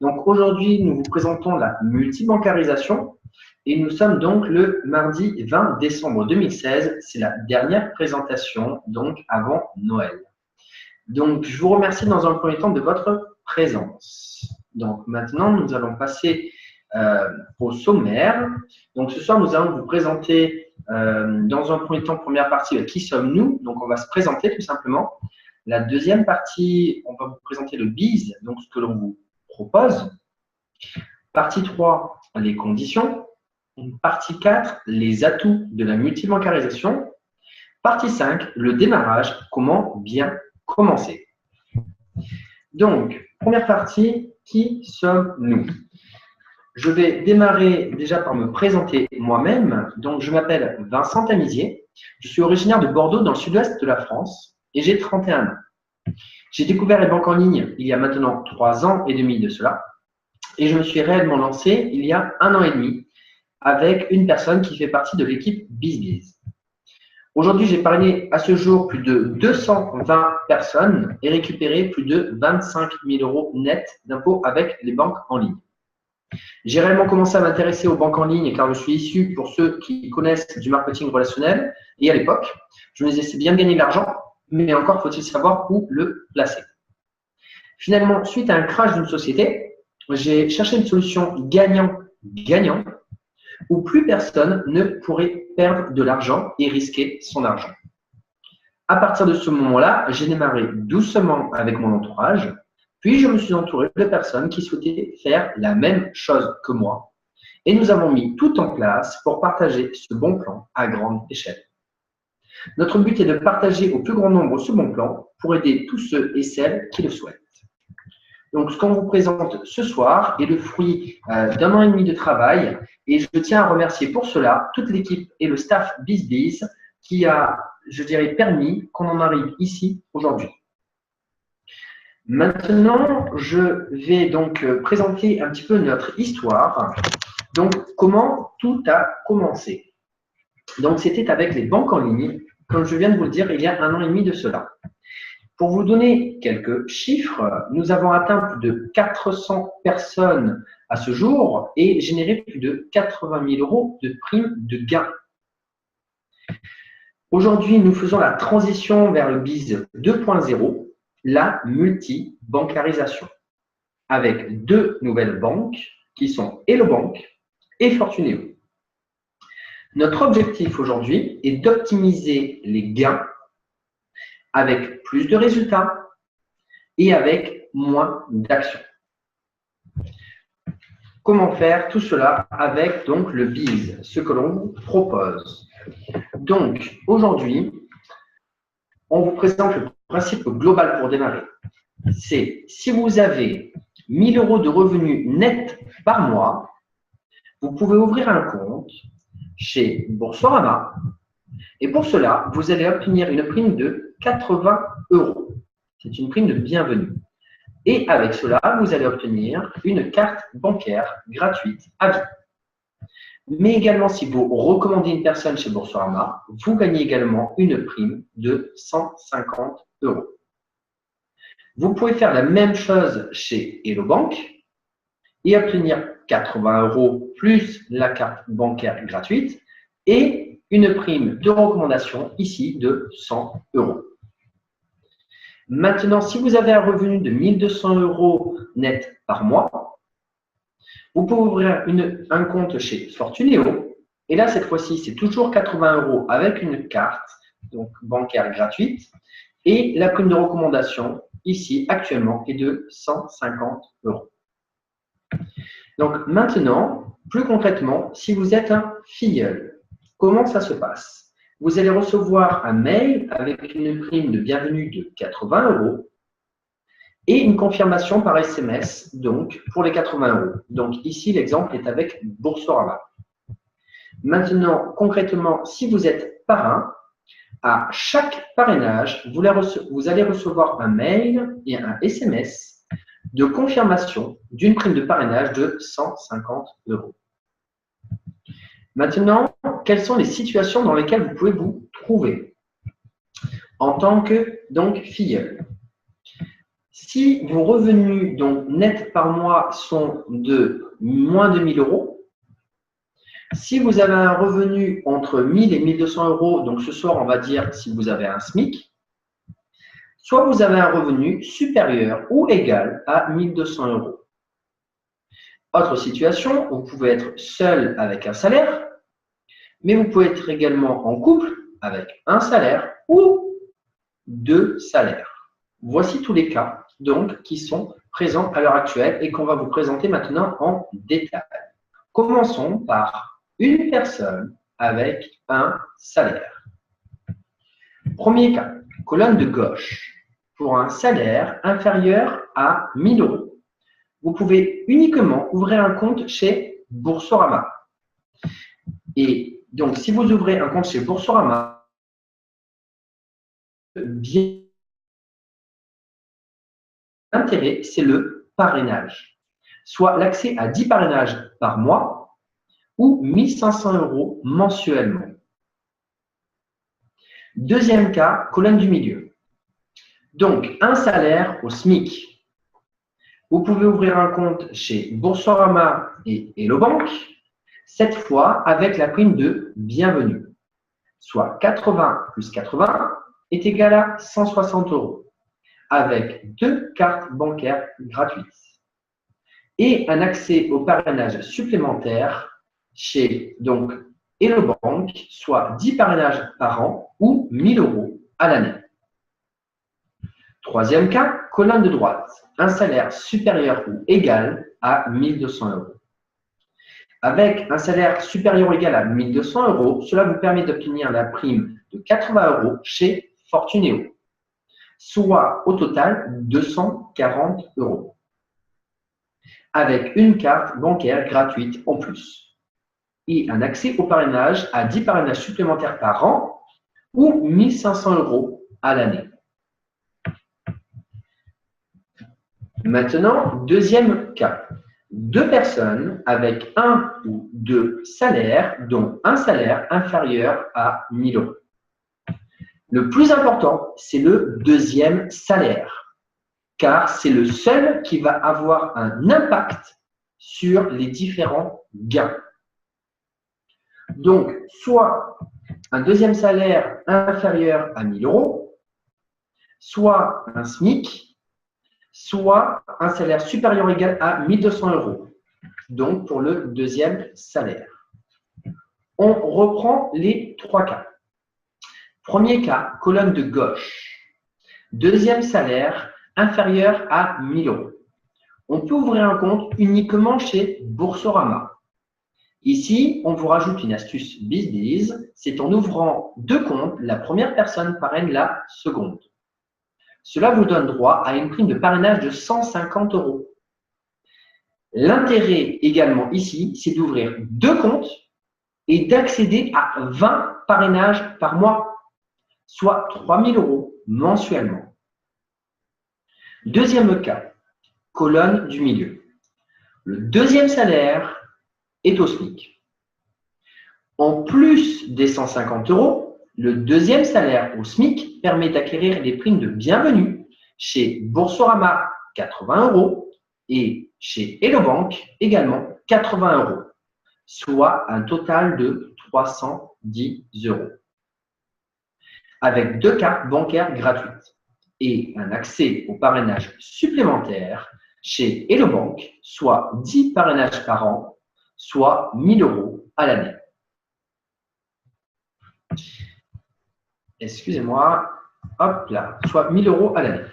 Donc aujourd'hui, nous vous présentons la multibancarisation et nous sommes donc le mardi 20 décembre 2016. C'est la dernière présentation donc avant Noël. Donc je vous remercie dans un premier temps de votre présence. Donc maintenant, nous allons passer au sommaire. Donc ce soir, nous allons vous présenter dans un premier temps, première partie, qui sommes-nous? Donc on va se présenter tout simplement. La deuxième partie, on va vous présenter le BIS, donc ce que l'on vous propose. Partie 3, les conditions. Partie 4, les atouts de la multibancarisation. Partie 5, le démarrage, comment bien commencer. Donc, première partie, qui sommes-nous? Je vais démarrer déjà par me présenter moi-même. Donc, je m'appelle Vincent Tamizier. Je suis originaire de Bordeaux, dans le sud-ouest de la France, et j'ai 31 ans. J'ai découvert les banques en ligne il y a maintenant 3 ans et demi de cela. Et je me suis réellement lancé il y a 1 an et demi avec une personne qui fait partie de l'équipe BizBiz. Aujourd'hui, j'ai épargné à ce jour plus de 220 personnes et récupéré plus de 25 000 euros net d'impôts avec les banques en ligne. J'ai réellement commencé à m'intéresser aux banques en ligne car je suis issu, pour ceux qui connaissent, du marketing relationnel. Et à l'époque, je me disais, c'est bien de gagner de l'argent, mais encore faut-il savoir où le placer. Finalement, suite à un crash d'une société, j'ai cherché une solution gagnant-gagnant où plus personne ne pourrait perdre de l'argent et risquer son argent. À partir de ce moment-là, j'ai démarré doucement avec mon entourage, puis je me suis entouré de personnes qui souhaitaient faire la même chose que moi et nous avons mis tout en place pour partager ce bon plan à grande échelle. Notre but est de partager au plus grand nombre ce bon plan pour aider tous ceux et celles qui le souhaitent. Donc, ce qu'on vous présente ce soir est le fruit d'1 an et demi de travail et je tiens à remercier pour cela toute l'équipe et le staff BizBiz qui a, je dirais, permis qu'on en arrive ici aujourd'hui. Maintenant, je vais donc présenter un petit peu notre histoire. Donc, comment tout a commencé? Donc, c'était avec les banques en ligne, comme je viens de vous le dire, il y a 1 an et demi de cela. Pour vous donner quelques chiffres, nous avons atteint plus de 400 personnes à ce jour et généré plus de 80 000 euros de primes de gain. Aujourd'hui, nous faisons la transition vers le BIZ 2.0, la multibancarisation, avec 2 nouvelles banques qui sont Hello Bank et Fortuneo. Notre objectif aujourd'hui est d'optimiser les gains avec plus de résultats et avec moins d'actions. Comment faire tout cela avec donc le BIZ, ce que l'on vous propose. Donc aujourd'hui, on vous présente le principe global pour démarrer. C'est si vous avez 1 000 euros de revenus nets par mois, vous pouvez ouvrir un compte chez Boursorama et pour cela, vous allez obtenir une prime de 80 euros. C'est une prime de bienvenue. Et avec cela, vous allez obtenir une carte bancaire gratuite à vie. Mais également, si vous recommandez une personne chez Boursorama, vous gagnez également une prime de 150 euros. Vous pouvez faire la même chose chez Hello Bank et obtenir 80 euros plus la carte bancaire gratuite et une prime de recommandation ici de 100 euros. Maintenant, si vous avez un revenu de 1 200 euros net par mois, vous pouvez ouvrir un compte chez Fortuneo. Et là, cette fois-ci, c'est toujours 80 euros avec une carte donc bancaire gratuite. Et la prime de recommandation, ici, actuellement, est de 150 euros. Donc maintenant, plus concrètement, si vous êtes un filleul, comment ça se passe? Vous allez recevoir un mail avec une prime de bienvenue de 80 euros et une confirmation par SMS donc pour les 80 euros. Donc ici, l'exemple est avec Boursorama. Maintenant, concrètement, si vous êtes parrain, à chaque parrainage, vous allez recevoir un mail et un SMS de confirmation d'une prime de parrainage de 150 euros. Maintenant, quelles sont les situations dans lesquelles vous pouvez vous trouver en tant que filleul? Si vos revenus donc nets par mois sont de moins de 1 000 euros, si vous avez un revenu entre 1 000 et 1 200 euros, donc ce soir, on va dire si vous avez un SMIC, soit vous avez un revenu supérieur ou égal à 1 200 euros. Autre situation, vous pouvez être seul avec un salaire, mais vous pouvez être également en couple avec un salaire ou 2 salaires. Voici tous les cas donc qui sont présents à l'heure actuelle et qu'on va vous présenter maintenant en détail. Commençons par une personne avec un salaire. Premier cas, colonne de gauche. Pour un salaire inférieur à 1 000 euros, vous pouvez uniquement ouvrir un compte chez Boursorama. Et donc, si vous ouvrez un compte chez Boursorama, bien l'intérêt, c'est le parrainage, soit l'accès à 10 parrainages par mois ou 1 500 euros mensuellement. Deuxième cas, colonne du milieu. Donc, un salaire au SMIC. Vous pouvez ouvrir un compte chez Boursorama et Hello Bank, cette fois avec la prime de bienvenue, soit 80 plus 80 est égal à 160 euros, avec 2 cartes bancaires gratuites et un accès au parrainage supplémentaire chez donc Hello Bank, soit 10 parrainages par an ou 1 000 euros à l'année. Troisième cas, colonne de droite, un salaire supérieur ou égal à 1 200 euros. Avec un salaire supérieur ou égal à 1 200 euros, cela vous permet d'obtenir la prime de 80 euros chez Fortunéo, soit au total 240 euros, avec une carte bancaire gratuite en plus et un accès au parrainage à 10 parrainages supplémentaires par an ou 1 500 euros à l'année. Maintenant, deuxième cas. 2 personnes avec un ou 2 salaires, dont un salaire inférieur à 1 000 euros. Le plus important, c'est le deuxième salaire, car c'est le seul qui va avoir un impact sur les différents gains. Donc, soit un deuxième salaire inférieur à 1 000 euros, soit un SMIC, soit un salaire supérieur ou égal à 1 200 euros. Donc, pour le deuxième salaire. On reprend les 3 cas. Premier cas, colonne de gauche. Deuxième salaire inférieur à 1 000 euros. On peut ouvrir un compte uniquement chez Boursorama. Ici, on vous rajoute une astuce BizBiz. C'est en ouvrant 2 comptes, la première personne parraine la seconde. Cela vous donne droit à une prime de parrainage de 150 euros. L'intérêt également ici, c'est d'ouvrir 2 comptes et d'accéder à 20 parrainages par mois, soit 3 000 euros mensuellement. Deuxième cas, colonne du milieu. Le deuxième salaire est au SMIC. En plus des 150 euros, le deuxième salaire au SMIC permet d'acquérir des primes de bienvenue chez Boursorama, 80 euros, et chez Hello Bank, également 80 euros, soit un total de 310 euros. Avec 2 cartes bancaires gratuites et un accès au parrainage supplémentaire chez Hello Bank, soit 10 parrainages par an, soit 1 000 euros à l'année. Excusez-moi, hop là, soit 1 000 euros à l'année.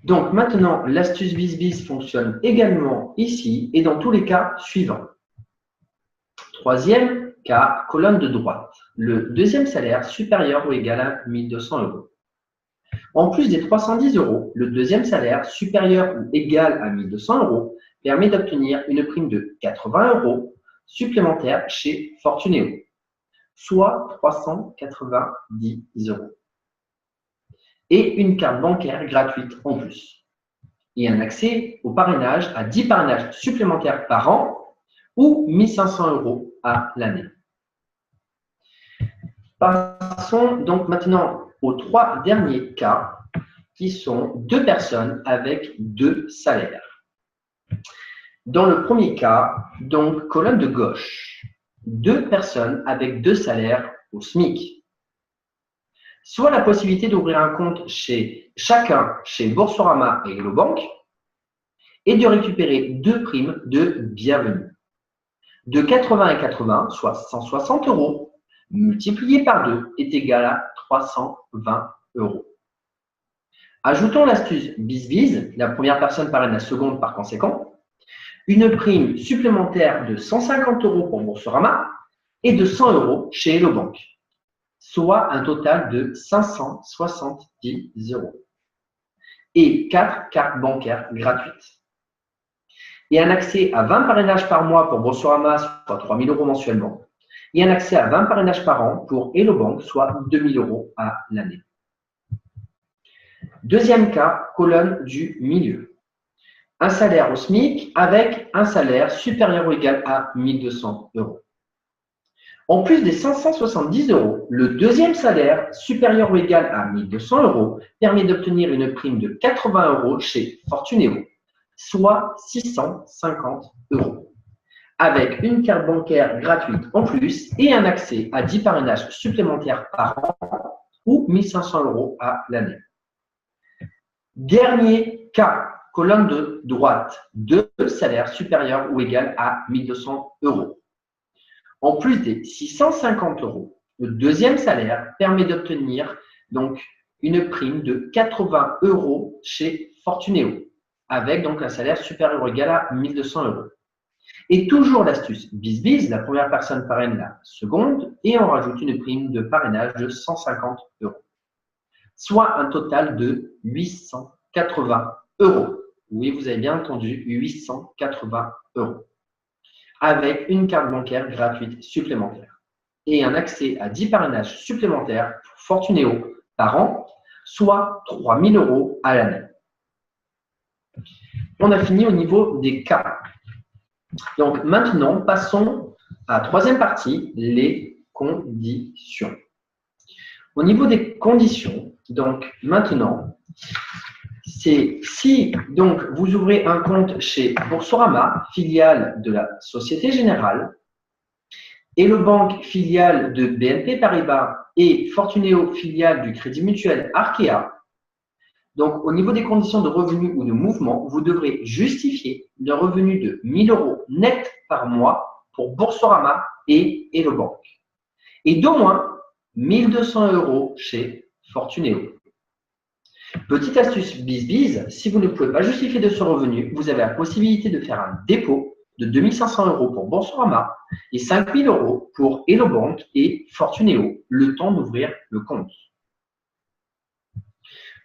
Donc maintenant, l'astuce BizBiz fonctionne également ici et dans tous les cas suivants. Troisième cas, colonne de droite. Le deuxième salaire supérieur ou égal à 1 200 euros. En plus des 310 euros, le deuxième salaire supérieur ou égal à 1 200 euros permet d'obtenir une prime de 80 euros supplémentaire chez Fortunéo, soit 390 euros. Et une carte bancaire gratuite en plus. Et un accès au parrainage à 10 parrainages supplémentaires par an ou 1 500 euros à l'année. Passons donc maintenant aux 3 derniers cas. qui sont 2 personnes avec 2 salaires. Dans le premier cas, donc colonne de gauche, 2 personnes avec 2 salaires au SMIC. Soit la possibilité d'ouvrir un compte chacun chez Boursorama et Hello Bank et de récupérer 2 primes de bienvenue. De 80 et 80, soit 160 €, multiplié par 2 est égal à 320 €. Ajoutons l'astuce BizBiz, la première personne parraine la seconde par conséquent, une prime supplémentaire de 150 € pour Boursorama et de 100 € chez Hello Bank, soit un total de 570 €. Et 4 cartes bancaires gratuites. Et un accès à 20 parrainages par mois pour Boursorama, soit 3 000 € mensuellement. Et un accès à 20 parrainages par an pour Hello Bank, soit 2 000 € à l'année. Deuxième cas, colonne du milieu. Un salaire au SMIC avec un salaire supérieur ou égal à 1 200 €. En plus des 570 €, le deuxième salaire supérieur ou égal à 1 200 € permet d'obtenir une prime de 80 € chez Fortunéo, soit 650 €, avec une carte bancaire gratuite en plus et un accès à 10 parrainages supplémentaires par an ou 1 500 € à l'année. Dernier cas, colonne de droite, 2 salaires supérieurs ou égal à 1 200 €. En plus des 650 €, le deuxième salaire permet d'obtenir donc une prime de 80 € chez Fortunéo, avec donc un salaire supérieur ou égal à 1 200 €. Et toujours l'astuce BizBiz, la première personne parraine la seconde, et on rajoute une prime de parrainage de 150 €, soit un total de 880 €. Oui, vous avez bien entendu, 880 €, avec une carte bancaire gratuite supplémentaire et un accès à 10 parrainages supplémentaires pour Fortunéo par an, soit 3 000 € à l'année. On a fini au niveau des cas. Donc maintenant, passons à la troisième partie, les conditions. Au niveau des conditions, donc maintenant, c'est si donc vous ouvrez un compte chez Boursorama, filiale de la Société Générale, Hello Bank, filiale de BNP Paribas, et Fortunéo, filiale du Crédit Mutuel Arkea. Donc, au niveau des conditions de revenus ou de mouvement, vous devrez justifier le revenu de 1 000 € net par mois pour Boursorama et Hello Bank, et d'au moins 1 200 € chez Fortunéo. Petite astuce BizBiz, si vous ne pouvez pas justifier de ce revenu, vous avez la possibilité de faire un dépôt de 2 500 € pour Boursorama et 5 000 € pour Hello Bank et Fortunéo, le temps d'ouvrir le compte.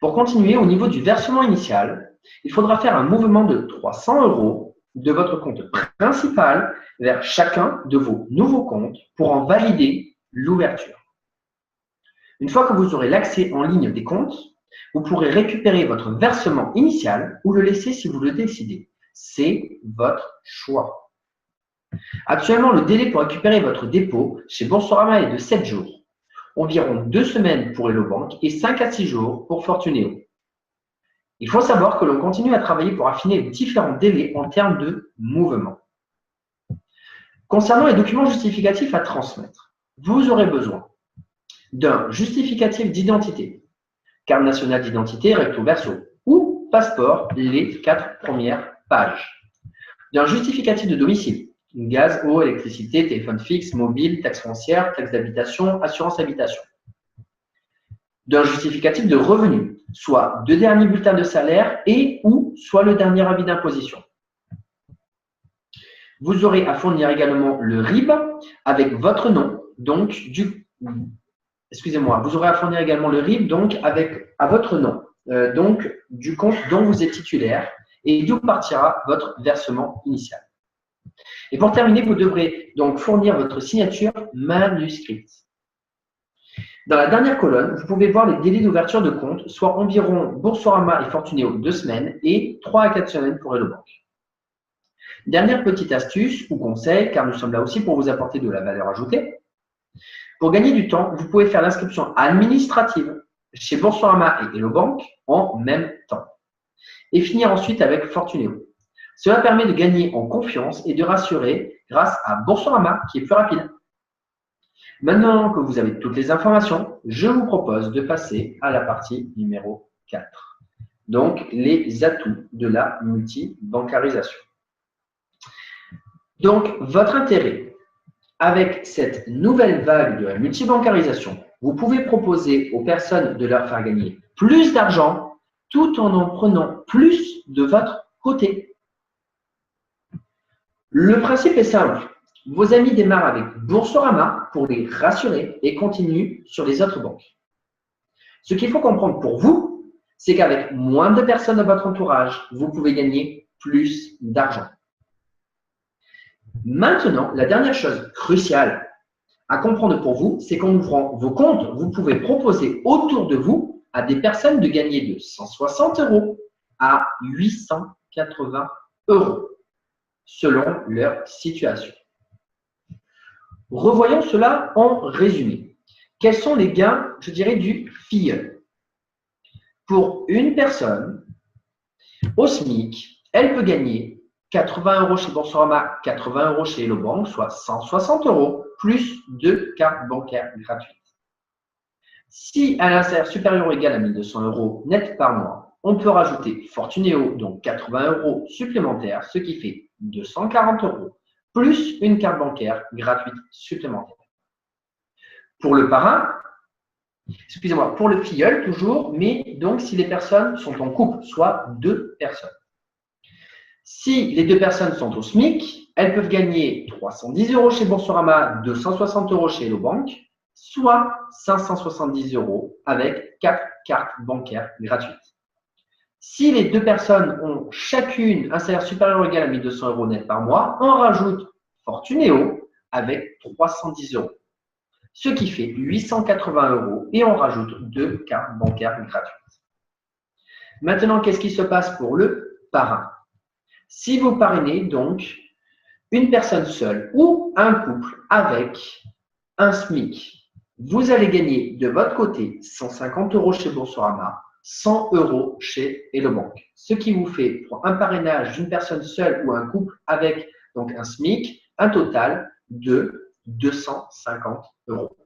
Pour continuer, au niveau du versement initial, il faudra faire un mouvement de 300 € de votre compte principal vers chacun de vos nouveaux comptes pour en valider l'ouverture. Une fois que vous aurez l'accès en ligne des comptes, vous pourrez récupérer votre versement initial ou le laisser si vous le décidez. C'est votre choix. Actuellement, le délai pour récupérer votre dépôt chez Boursorama est de 7 jours. Environ 2 semaines pour Hello Bank et 5 à 6 jours pour Fortunéo. Il faut savoir que l'on continue à travailler pour affiner les différents délais en termes de mouvement. Concernant les documents justificatifs à transmettre, vous aurez besoin d'un justificatif d'identité, carte nationale d'identité recto verso ou passeport, les 4 premières pages, d'un justificatif de domicile, gaz, eau, électricité, téléphone fixe, mobile, taxe foncière, taxe d'habitation, assurance habitation. D'un justificatif de revenu, soit 2 derniers bulletins de salaire et ou soit le dernier avis d'imposition. Vous aurez à fournir également le RIB avec votre nom, donc vous aurez à fournir également le RIB donc à votre nom, donc du compte dont vous êtes titulaire et d'où partira votre versement initial. Et pour terminer, vous devrez donc fournir votre signature manuscrite. Dans la dernière colonne, vous pouvez voir les délais d'ouverture de compte, soit environ Boursorama et Fortunéo 2 semaines et 3 à 4 semaines pour Hello Bank. Dernière petite astuce ou conseil, car nous sommes là aussi pour vous apporter de la valeur ajoutée. Pour gagner du temps, vous pouvez faire l'inscription administrative chez Boursorama et Hello Bank en même temps. Et finir ensuite avec Fortunéo. Cela permet de gagner en confiance et de rassurer grâce à Boursorama qui est plus rapide. Maintenant que vous avez toutes les informations, je vous propose de passer à la partie numéro 4. Donc, les atouts de la multibancarisation. Donc, votre intérêt avec cette nouvelle vague de la multibancarisation, vous pouvez proposer aux personnes de leur faire gagner plus d'argent tout en prenant plus de votre côté. Le principe est simple. Vos amis démarrent avec Boursorama pour les rassurer et continuent sur les autres banques. Ce qu'il faut comprendre pour vous, c'est qu'avec moins de personnes dans votre entourage, vous pouvez gagner plus d'argent. Maintenant, la dernière chose cruciale à comprendre pour vous, c'est qu'en ouvrant vos comptes, vous pouvez proposer autour de vous à des personnes de gagner de 160 € à 880 € selon leur situation. Revoyons cela en résumé. Quels sont les gains, je dirais, du filleul? Pour une personne, au SMIC, elle peut gagner 80 € chez Boursorama, 80 € chez Hello Bank, soit 160 € plus 2 cartes bancaires gratuites. Si elle a un salaire supérieur ou égal à 1 200 € net par mois, on peut rajouter Fortunéo, donc 80 € supplémentaires, ce qui fait 240 € plus une carte bancaire gratuite supplémentaire. Pour le parrain, excusez-moi, pour le filleul toujours, mais donc si les personnes sont en couple, soit 2 personnes. Si les 2 personnes sont au SMIC, elles peuvent gagner 310 € chez Boursorama, 260 € chez Hello Bank, soit 570 € avec 4 cartes bancaires gratuites. Si les 2 personnes ont chacune un salaire supérieur ou égal à 1 200 € net par mois, on rajoute Fortunéo avec 310 €, ce qui fait 880 € et on rajoute 2 cartes bancaires gratuites. Maintenant, qu'est-ce qui se passe pour le parrain? Si vous parrainez donc une personne seule ou un couple avec un SMIC, vous allez gagner de votre côté 150 € chez Boursorama, 100 € chez Hello Bank. Ce qui vous fait, pour un parrainage d'une personne seule ou un couple avec donc un SMIC, un total de 250 €.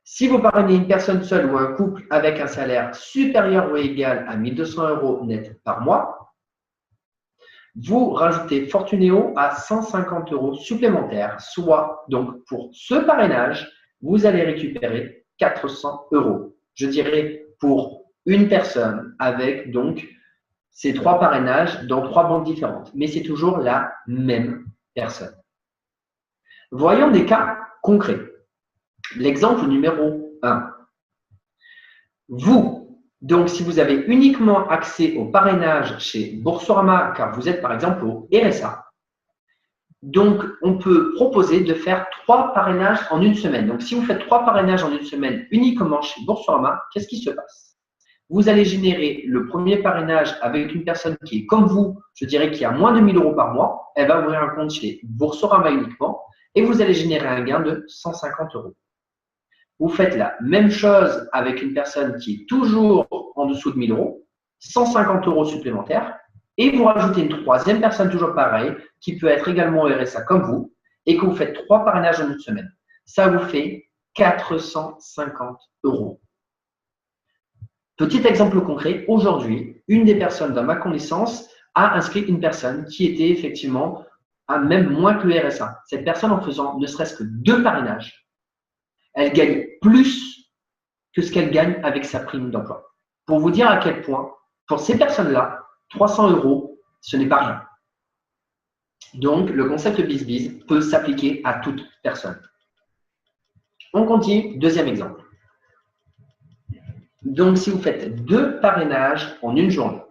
Si vous parrainez une personne seule ou un couple avec un salaire supérieur ou égal à 1 200 € net par mois, vous rajoutez Fortunéo à 150 € supplémentaires, soit donc pour ce parrainage, vous allez récupérer 400 €. Je dirais pour une personne avec donc ces 3 parrainages dans 3 banques différentes, mais c'est toujours la même personne. Voyons des cas concrets. L'exemple numéro 1. Vous, donc si vous avez uniquement accès au parrainage chez Boursorama, car vous êtes par exemple au RSA, donc on peut proposer de faire 3 parrainages en une semaine. Donc si vous faites 3 parrainages en une semaine uniquement chez Boursorama, qu'est-ce qui se passe? Vous allez générer le premier parrainage avec une personne qui est comme vous, je dirais qui a moins de 1 000 € par mois. Elle va ouvrir un compte chez Boursorama uniquement et vous allez générer un gain de 150 €. Vous faites la même chose avec une personne qui est toujours en dessous de 1 000 €, 150 € supplémentaires, et vous rajoutez une troisième personne toujours pareil, qui peut être également au RSA comme vous, et que vous faites 3 parrainages en une semaine. Ça vous fait 450 €. Petit exemple concret, aujourd'hui, une des personnes dans ma connaissance a inscrit une personne qui était effectivement à même moins que le RSA. Cette personne, en faisant ne serait-ce que 2 parrainages, elle gagne plus que ce qu'elle gagne avec sa prime d'emploi. Pour vous dire à quel point, pour ces personnes-là, 300 €, ce n'est pas rien. Donc, le concept BizBiz peut s'appliquer à toute personne. On continue, deuxième exemple. Donc, si vous faites 2 parrainages en une journée,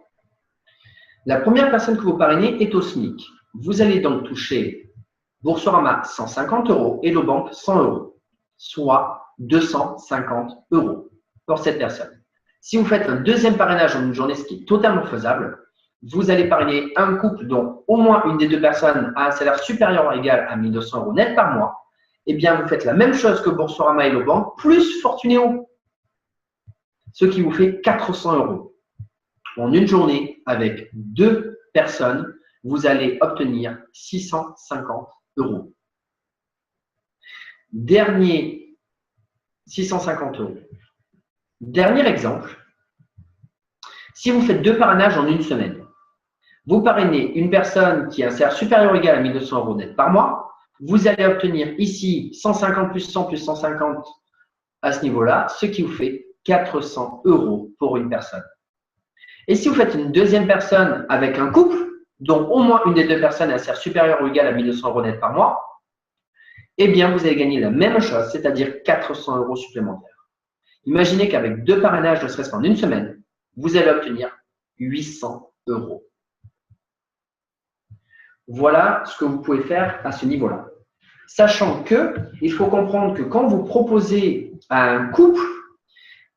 la première personne que vous parrainez est au SMIC. Vous allez donc toucher Boursorama 150 € et Hello Bank 100 €, soit 250 € pour cette personne. Si vous faites un deuxième parrainage en une journée, ce qui est totalement faisable, vous allez parrainer un couple dont au moins une des 2 personnes a un salaire supérieur ou égal à 1 200 € net par mois. Eh bien, vous faites la même chose que Boursorama et Hello Bank, plus Fortunéo. ce qui vous fait 400 euros. En une journée, avec 2 personnes, vous allez obtenir 650 euros. Dernier, 650 euros. Dernier exemple, si vous faites 2 parrainages en une semaine, vous parrainez une personne qui a un salaire supérieur ou égal à 1 200 euros net par mois, vous allez obtenir ici 150 plus 100 plus 150 à ce niveau-là, ce qui vous fait 400 euros pour une personne. Et si vous faites une deuxième personne avec un couple, dont au moins une des 2 personnes a un salaire supérieur ou égal à 1 200 euros net par mois, eh bien, vous allez gagner la même chose, c'est-à-dire 400 euros supplémentaires. Imaginez qu'avec 2 parrainages, ne serait-ce qu'en une semaine, vous allez obtenir 800 euros. Voilà ce que vous pouvez faire à ce niveau-là. Sachant que, il faut comprendre que quand vous proposez à un couple,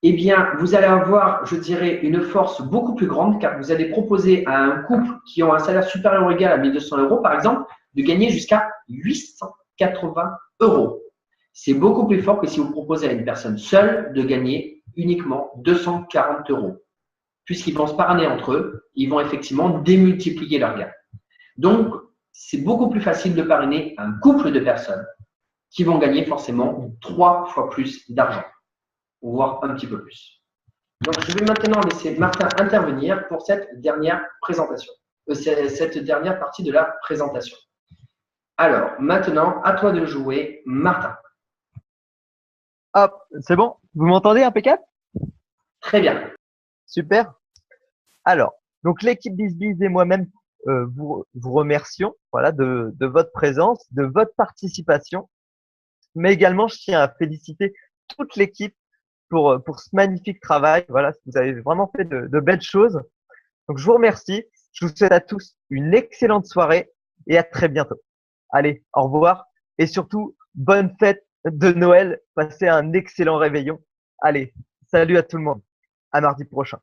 eh bien, vous allez avoir, je dirais, une force beaucoup plus grande car vous allez proposer à un couple qui ont un salaire supérieur ou égal à 1 200 euros, par exemple, de gagner jusqu'à 880 euros. C'est beaucoup plus fort que si vous proposez à une personne seule de gagner uniquement 240 euros. Puisqu'ils vont se parrainer entre eux, ils vont effectivement démultiplier leur gain. Donc, c'est beaucoup plus facile de parrainer un couple de personnes qui vont gagner forcément 3 fois plus d'argent, voire un petit peu plus. Donc, je vais maintenant laisser Martin intervenir pour cette dernière présentation, cette dernière partie de la présentation. Alors, maintenant, à toi de jouer, Martin. Hop, c'est bon? Vous m'entendez impeccable? Très bien. Super. Alors, donc l'équipe BizBiz et moi-même vous remercions voilà, de votre présence, de votre participation. Mais également, je tiens à féliciter toute l'équipe pour ce magnifique travail. Voilà, vous avez vraiment fait de belles choses. Donc, je vous remercie. Je vous souhaite à tous une excellente soirée et à très bientôt. Allez, au revoir et surtout, bonne fête de Noël. Passez un excellent réveillon. Allez, salut à tout le monde. À mardi prochain.